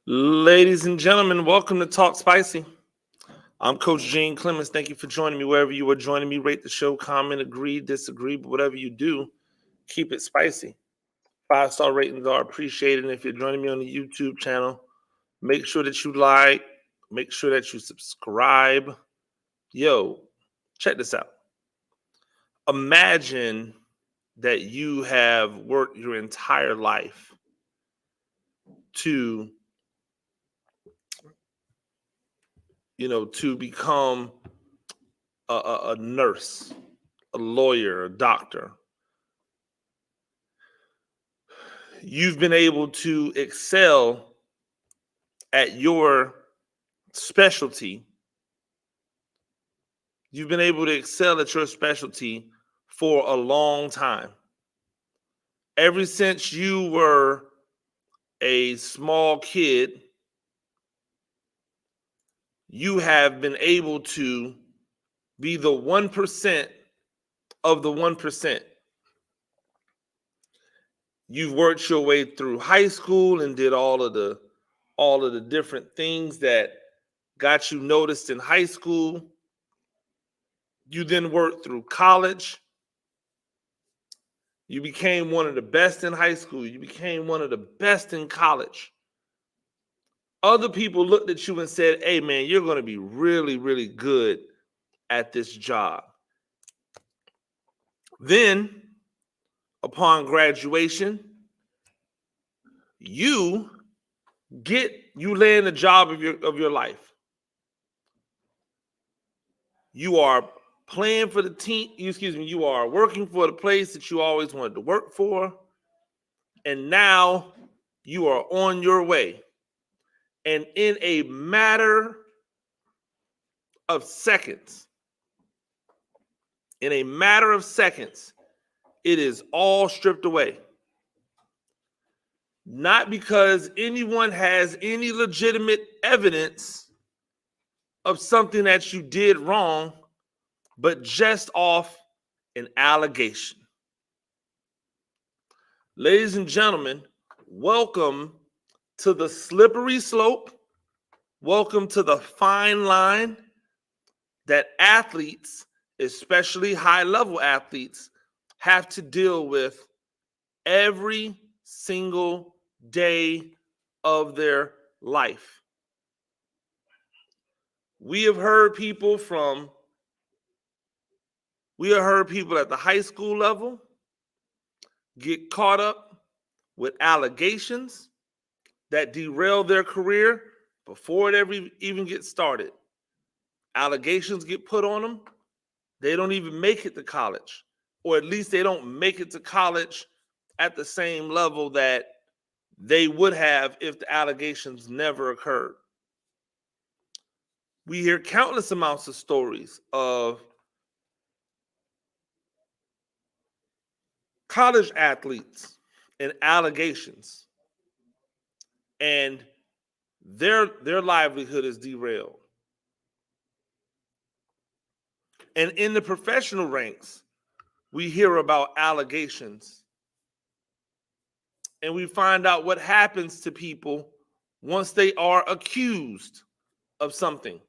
Ladies and gentlemen, welcome to Talk Spicy. I'm Coach Gene Clemens. Thank you for joining me wherever you are joining me. Rate the show, comment, agree, disagree, but whatever you do, keep it spicy. 5-star ratings are appreciated. And if you're joining me on the YouTube channel, make sure that you like, make sure that you subscribe. Yo, check this out. Imagine that you have worked your entire life to become a nurse, a lawyer, a doctor. You've been able to excel at your specialty. You've been able to excel at your specialty for a long time. Ever since you were a small kid, you have been able to be the 1% of the 1%. You've worked your way through high school and did all of the different things that got you noticed in high school. You then worked through college. You became one of the best in high school. You became one of the best in college. Other people looked at you and said, hey, man, you're going to be really, really good at this job. Then, upon graduation, you land the job of your life. You are playing for the team, you are working for the place that you always wanted to work for. And now you are on your way. And in a matter of seconds, it is all stripped away. Not because anyone has any legitimate evidence of something that you did wrong, but just off an allegation. Ladies and gentlemen, welcome to the slippery slope. Welcome to the fine line that athletes, especially high-level athletes, have to deal with every single day of their life. We have heard people at the high school level get caught up with allegations that derail their career before it ever even gets started. Allegations get put on them. They don't even make it to college, or at least they don't make it to college at the same level that they would have if the allegations never occurred. We hear countless amounts of stories of college athletes and allegations, and their livelihood is derailed. And in the professional ranks, we hear about allegations, and we find out what happens to people once they are accused of something.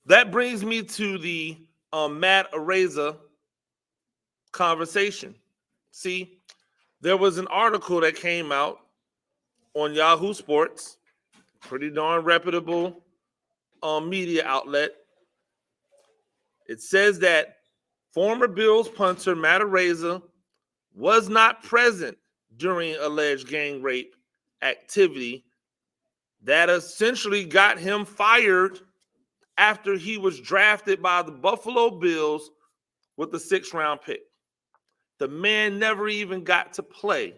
That brings me to the Matt Araiza conversation. See, there was an article that came out on Yahoo Sports, pretty darn reputable media outlet. It says that former Bills punter Matt Araiza was not present during alleged gang rape activity that essentially got him fired after he was drafted by the Buffalo Bills with the 6th-round pick. The man never even got to play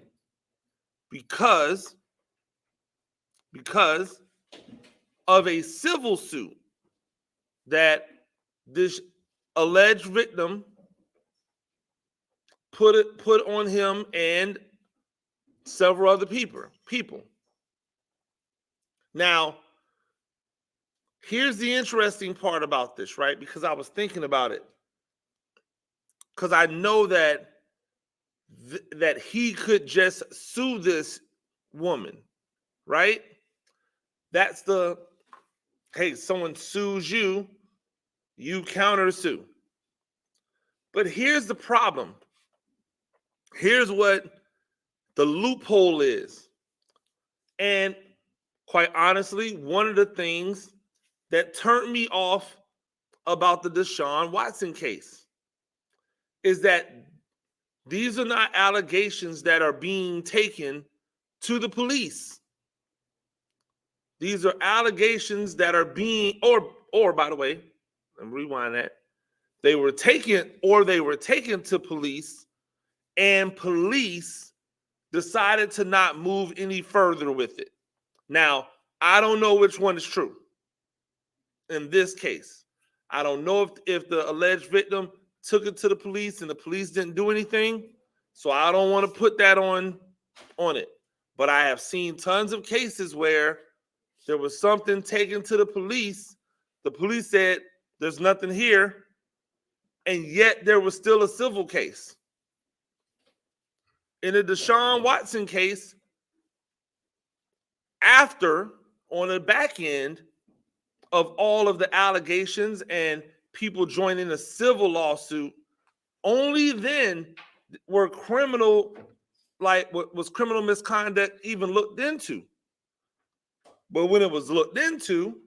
because of a civil suit that this alleged victim put on him and several other people. Now, here's the interesting part about this, right? Because I was thinking about it. Because I know that he could just sue this woman, right? That's hey, someone sues you, you counter sue. But here's the problem. Here's what the loophole is. And quite honestly, one of the things that turned me off about the Deshaun Watson case is that these are not allegations that are being taken to the police. These are allegations that are being, or by the way, let me rewind that. They were taken to police, and police decided to not move any further with it. Now, I don't know which one is true in this case. I don't know if the alleged victim took it to the police and the police didn't do anything. So I don't want to put that on it. But I have seen tons of cases where there was something taken to the police. The police said, there's nothing here. And yet there was still a civil case. In the Deshaun Watson case, after, on the back end of all of the allegations and people joining a civil lawsuit, only then was criminal misconduct even looked into. But when it was looked into,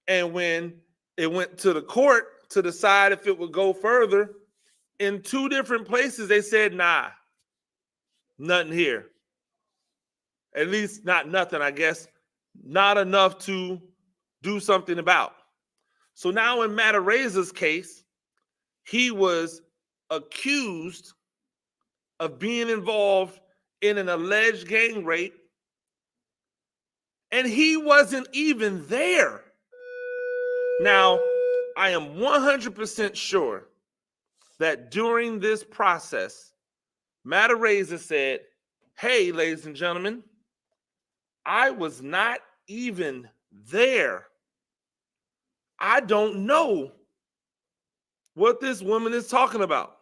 and when it went to the court to decide if it would go further, in two different places they said, nah, nothing here. At least not nothing, I guess. Not enough to do something about. So now in Matt Araiza's case, he was accused of being involved in an alleged gang rape, and he wasn't even there. Now, I am 100% sure that during this process, Matt Araiza said, hey, ladies and gentlemen, I was not even there. I don't know what this woman is talking about.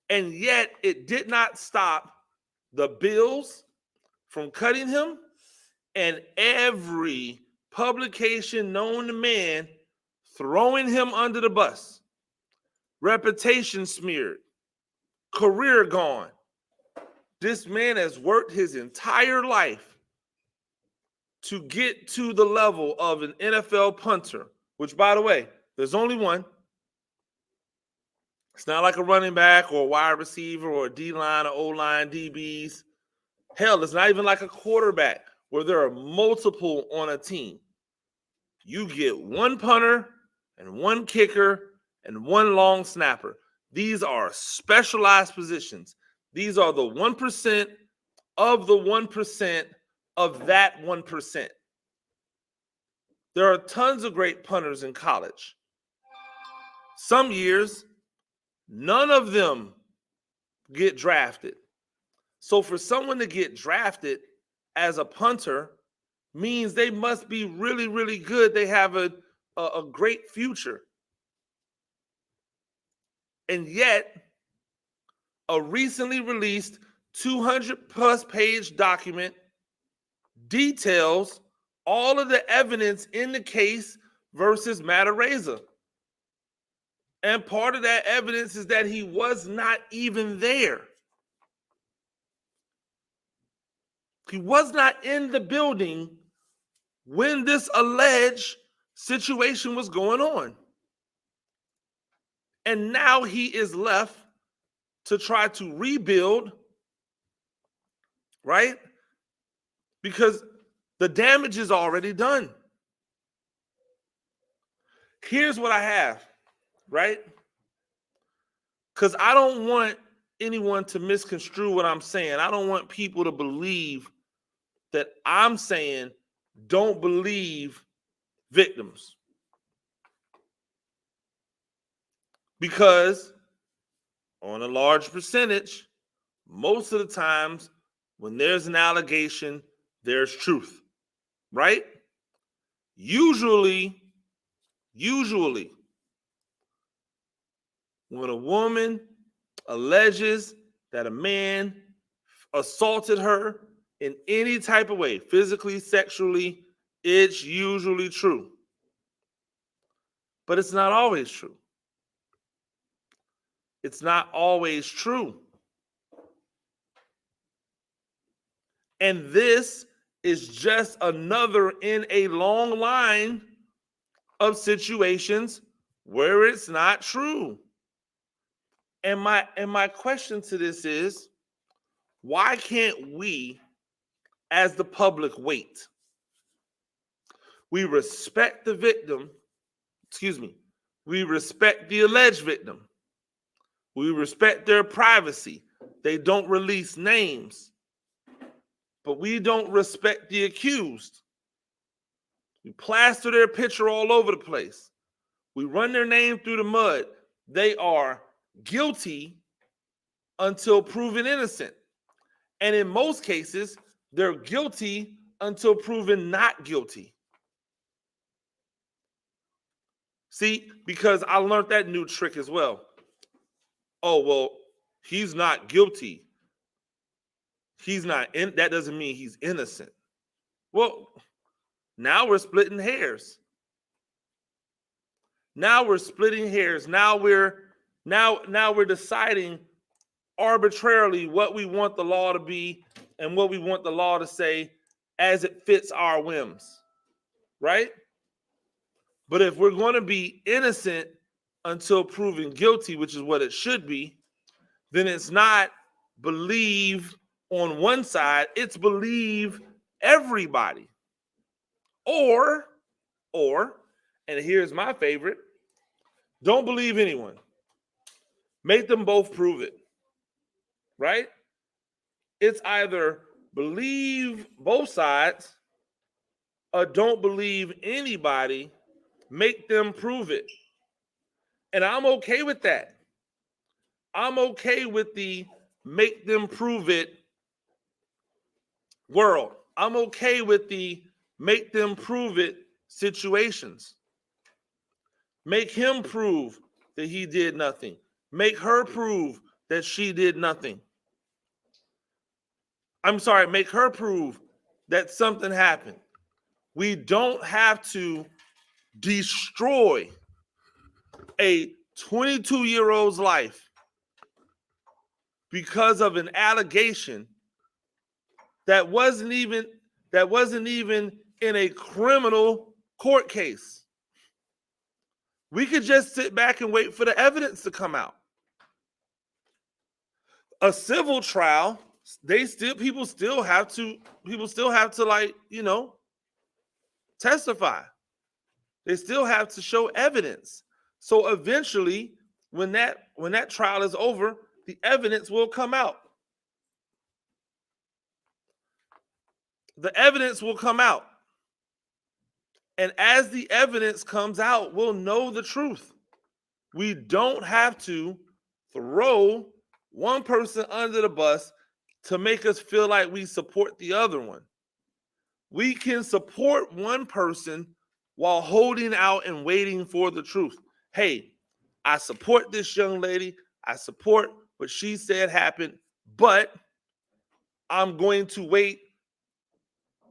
And yet it did not stop the Bills from cutting him, and every publication known to man throwing him under the bus. Reputation smeared. Career gone. This man has worked his entire life to get to the level of an NFL punter, which, by the way, there's only one. It's not like a running back or a wide receiver or a D-line or O-line, DBs. Hell, it's not even like a quarterback where there are multiple on a team. You get one punter and one kicker and one long snapper. These are specialized positions. These are the 1% of the 1% of that 1%. There are tons of great punters in college. Some years, none of them get drafted. So for someone to get drafted as a punter means they must be really, really good. They have a great future. And yet, a recently released 200-plus page document details all of the evidence in the case versus Matt Araiza. And part of that evidence is that he was not even there. He was not in the building when this alleged situation was going on. And now he is left to try to rebuild, right? Because the damage is already done. Here's what I have, right? Because I don't want anyone to misconstrue what I'm saying. I don't want people to believe that I'm saying don't believe victims. Because on a large percentage, most of the times when there's an allegation, there's truth, right? Usually, when a woman alleges that a man assaulted her in any type of way, physically, sexually, it's usually true. But it's not always true. It's not always true. And this is just another in a long line of situations where it's not true. And my question to this is, why can't we, as the public, wait? We respect the victim, we respect the alleged victim. We respect their privacy. They don't release names. But we don't respect the accused. We plaster their picture all over the place. We run their name through the mud. They are guilty until proven innocent. And in most cases, they're guilty until proven not guilty. See, because I learned that new trick as well. Oh, well, he's not guilty. That doesn't mean he's innocent. Well, now we're splitting hairs. Now we're deciding arbitrarily what we want the law to be and what we want the law to say as it fits our whims. Right? But if we're going to be innocent until proven guilty, which is what it should be, then it's not believe on one side, it's believe everybody. Or, and here's my favorite, don't believe anyone. Make them both prove it. Right? It's either believe both sides or don't believe anybody, make them prove it. And I'm okay with that. I'm okay with the make them prove it world. I'm okay with the make them prove it situations. Make him prove that he did nothing. Make her prove that she did nothing. Make her prove that something happened. We don't have to destroy a 22-year-old's life because of an allegation that wasn't even in a criminal court case. We could just sit back and wait for the evidence to come out. A civil trial, people still have to testify. They still have to show evidence. So eventually, when that trial is over, the evidence will come out. The evidence will come out. And as the evidence comes out, we'll know the truth. We don't have to throw one person under the bus to make us feel like we support the other one. We can support one person while holding out and waiting for the truth. Hey, I support this young lady. I support what she said happened, but I'm going to wait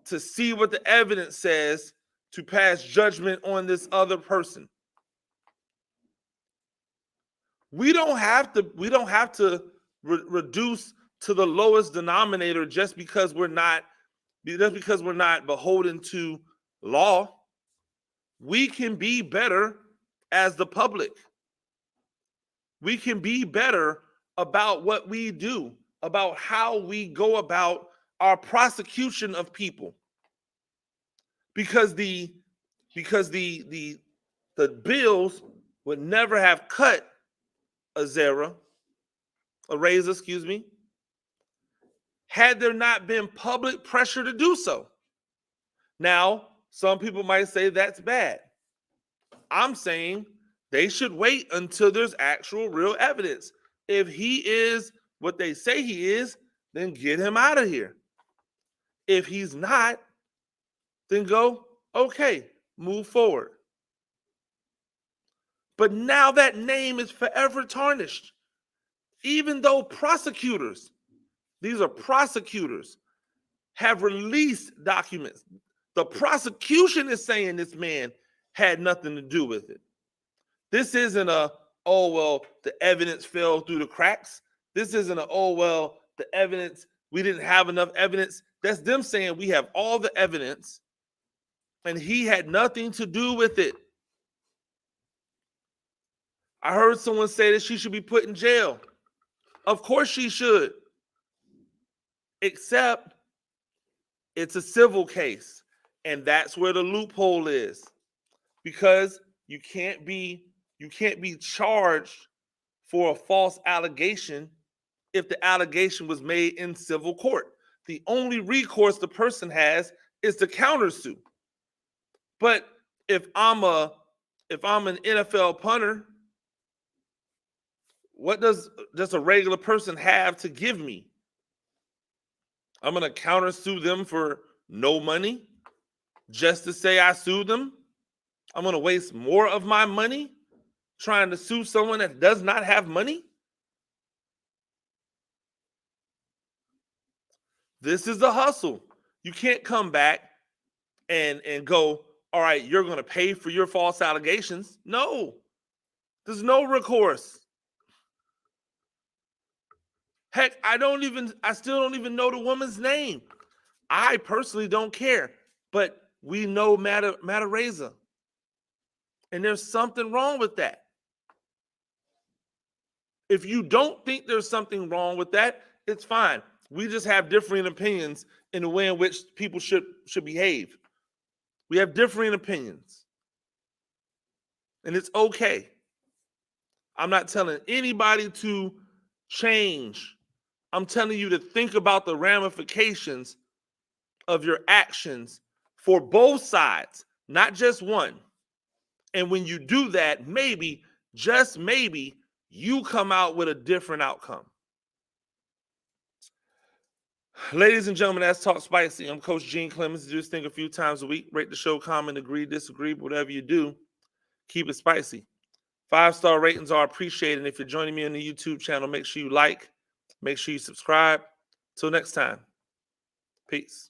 to see what the evidence says to pass judgment on this other person. We don't have to reduce to the lowest denominator just because we're not beholden to law. We can be better as the public. We can be better about what we do, about how we go about our prosecution of people. Because the bills would never have cut Araiza, had there not been public pressure to do so. Now, some people might say that's bad. I'm saying they should wait until there's actual real evidence. If he is what they say he is, then get him out of here. If he's not, then go, okay, move forward. But now that name is forever tarnished. Even though prosecutors These are prosecutors, have released documents. The prosecution is saying this man had nothing to do with it. This isn't a, oh, well, the evidence fell through the cracks. This isn't a, oh, well, the evidence, we didn't have enough evidence. That's them saying we have all the evidence and he had nothing to do with it. I heard someone say that she should be put in jail. Of course she should. Except it's a civil case. And that's where the loophole is. Because you can't be charged for a false allegation if the allegation was made in civil court. The only recourse the person has is to countersue. But if I'm an NFL punter, what does a regular person have to give me? I'm going to countersue them for no money just to say I sued them. I'm going to waste more of my money trying to sue someone that does not have money. This is the hustle. You can't come back and go, all right, you're going to pay for your false allegations. No, there's no recourse. Heck, I still don't even know the woman's name. I personally don't care, but we know Matt Araiza. And there's something wrong with that. If you don't think there's something wrong with that, it's fine. We just have differing opinions in the way in which people should behave. We have differing opinions. And it's okay. I'm not telling anybody to change. I'm telling you to think about the ramifications of your actions for both sides, not just one. And when you do that, maybe, just maybe, you come out with a different outcome. Ladies and gentlemen, that's Talk Spicy. I'm Coach Gene Clemens. Do this thing a few times a week. Rate the show, comment, agree, disagree, whatever you do. Keep it spicy. 5-star ratings are appreciated. And if you're joining me on the YouTube channel, make sure you like, make sure you subscribe. Till next time, peace.